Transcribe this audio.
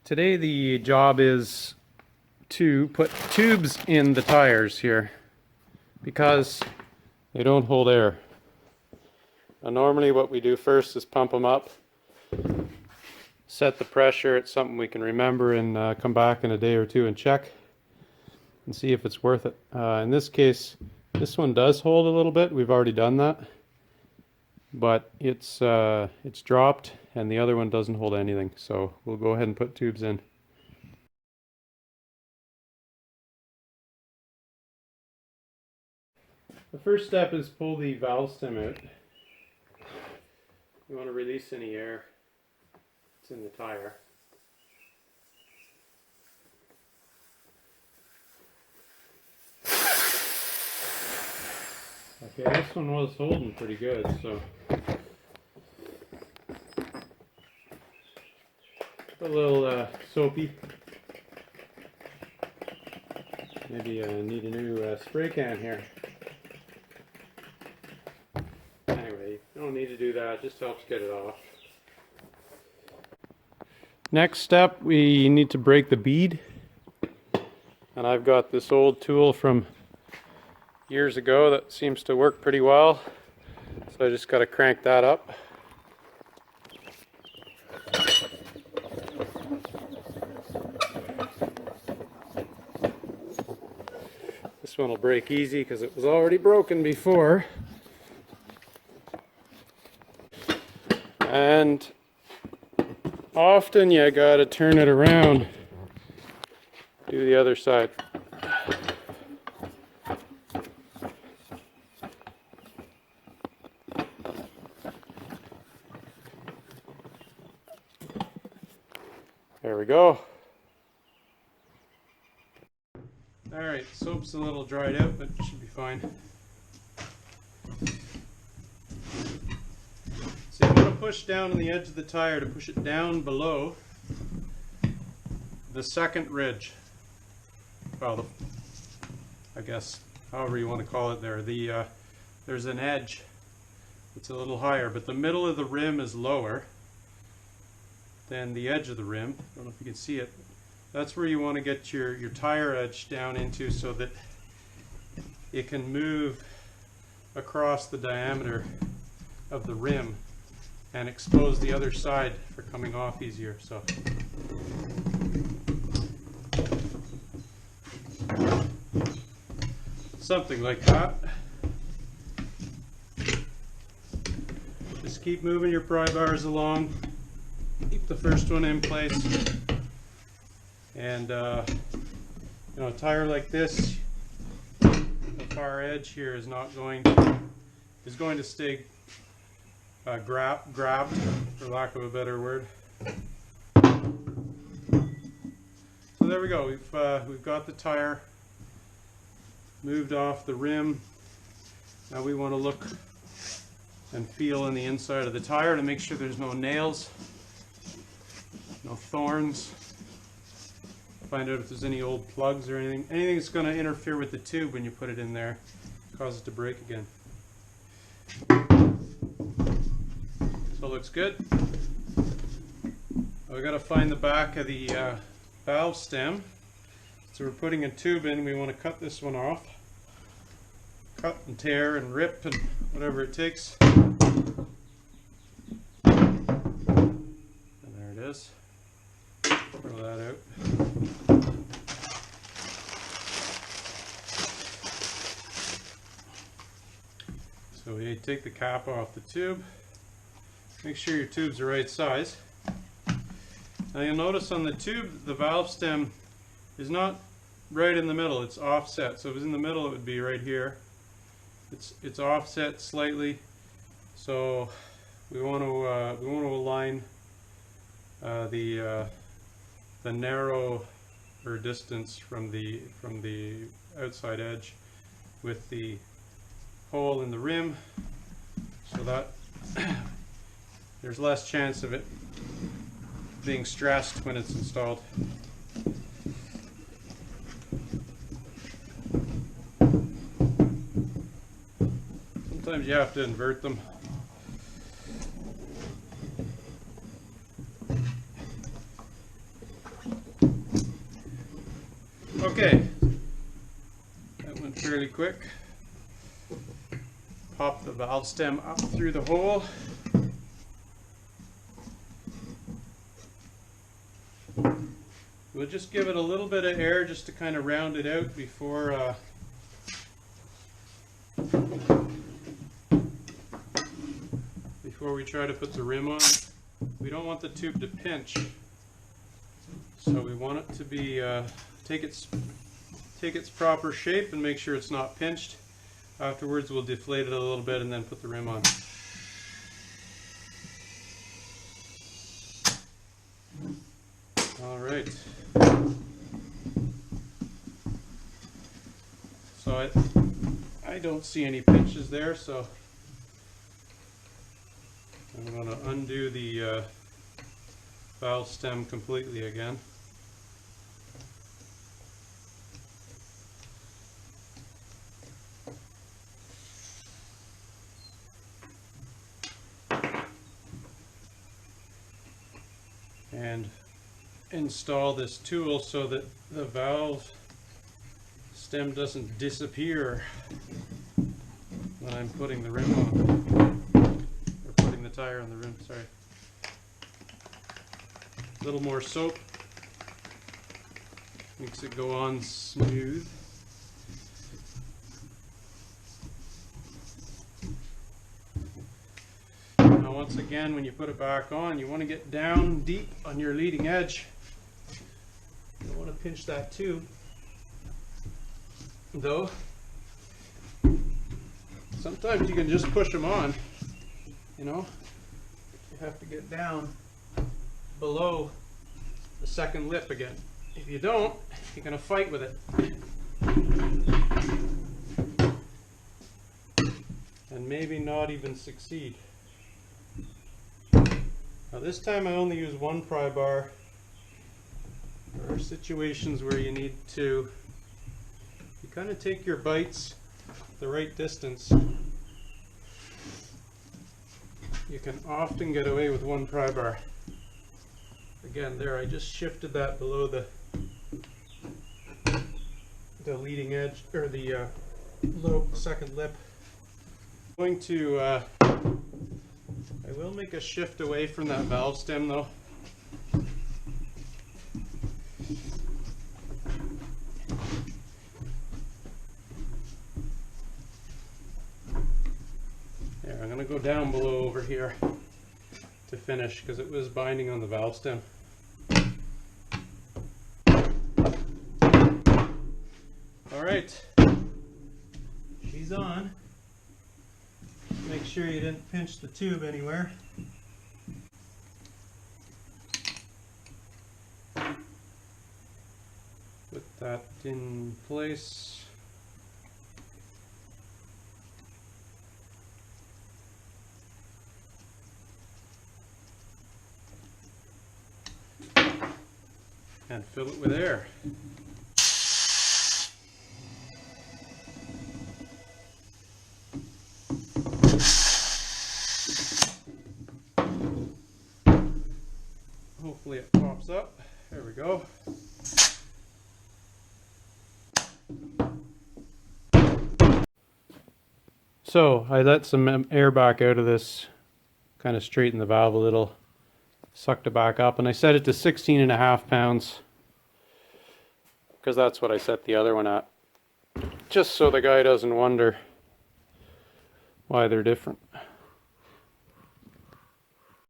Today the job is to put tubes in the tires here because they don't hold air. Now normally what we do first is pump them up, set the pressure. It's something we can remember and come back in a day or two and check and see if it's worth it. In this case, this one does hold a little bit. We've already done that, but it's dropped, and the other one doesn't hold anything. So we'll go ahead and put tubes in. The first step is pull the valve stem out. You want to release any air that's in the tire. Okay, this one was holding pretty good, so a little soapy. Maybe need a new spray can here. Anyway, you don't need to do that, it just helps get it off. Next step, we need to break the bead. And I've got this old tool from years ago that seems to work pretty well. So I just got to crank that up. This one will break easy because it was already broken before. And often you got to turn it around, do the other side. There we go. Alright, soap's a little dried out, but it should be fine. So you want to push down on the edge of the tire to push it down below the second ridge. Well, I guess however you want to call it there. There's an edge that's a little higher, but the middle of the rim is lower than the edge of the rim. I don't know if you can see it. That's where you want to get your tire edge down into so that it can move across the diameter of the rim and expose the other side for coming off easier. So something like that. Just keep moving your pry bars along. Keep the first one in place, and you know, a tire like this, the far edge here is going to stay grabbed, for lack of a better word. So there we go. We've got the tire moved off the rim. Now we want to look and feel in the inside of the tire to make sure there's no nails. No thorns. Find out if there's any old plugs or anything that's going to interfere with the tube when you put it in there, cause it to break again. So it looks good. We've got to find the back of the valve stem. So we're putting a tube in. We want to cut this one off. Cut and tear and rip and whatever it takes. And there it is. Throw that out. So we take the cap off the tube. Make sure your tube's the right size. Now you'll notice on the tube the valve stem is not right in the middle, it's offset. So if it was in the middle it would be right here. It's offset slightly. So we want to align the narrower distance from the outside edge with the hole in the rim, so that there's less chance of it being stressed when it's installed. Sometimes you have to invert them. Okay, that went fairly quick. Pop the valve stem up through the hole. We'll just give it a little bit of air just to kind of round it out before we try to put the rim on. We don't want the tube to pinch, so we want it to be take its proper shape and make sure it's not pinched. Afterwards we'll deflate it a little bit and then put the rim on. All right. So I don't see any pinches there, so I'm going to undo the valve stem completely again. And install this tool so that the valve stem doesn't disappear when I'm putting the rim on, or putting the tire on the rim, sorry. A little more soap makes it go on smooth. Now once again, when you put it back on, you want to get down deep on your leading edge. You don't want to pinch that tube, though. Sometimes you can just push them on, you know. You have to get down below the second lip again. If you don't, you're going to fight with it. And maybe not even succeed. Now this time I only use one pry bar. There are situations where you need to kind of take your bites the right distance. You can often get away with one pry bar. Again, there I just shifted that below the leading edge, or the low second lip. I'm going to I will make a shift away from that valve stem though. There, I'm going to go down below over here to finish because it was binding on the valve stem. Alright, she's on. Make sure you didn't pinch the tube anywhere. Put that in place. And fill it with air. Hopefully it pops up. There we go. So I let some air back out of this, kind of straighten the valve a little, sucked it back up, and I set it to 16.5 pounds because that's what I set the other one at, just so the guy doesn't wonder why they're different.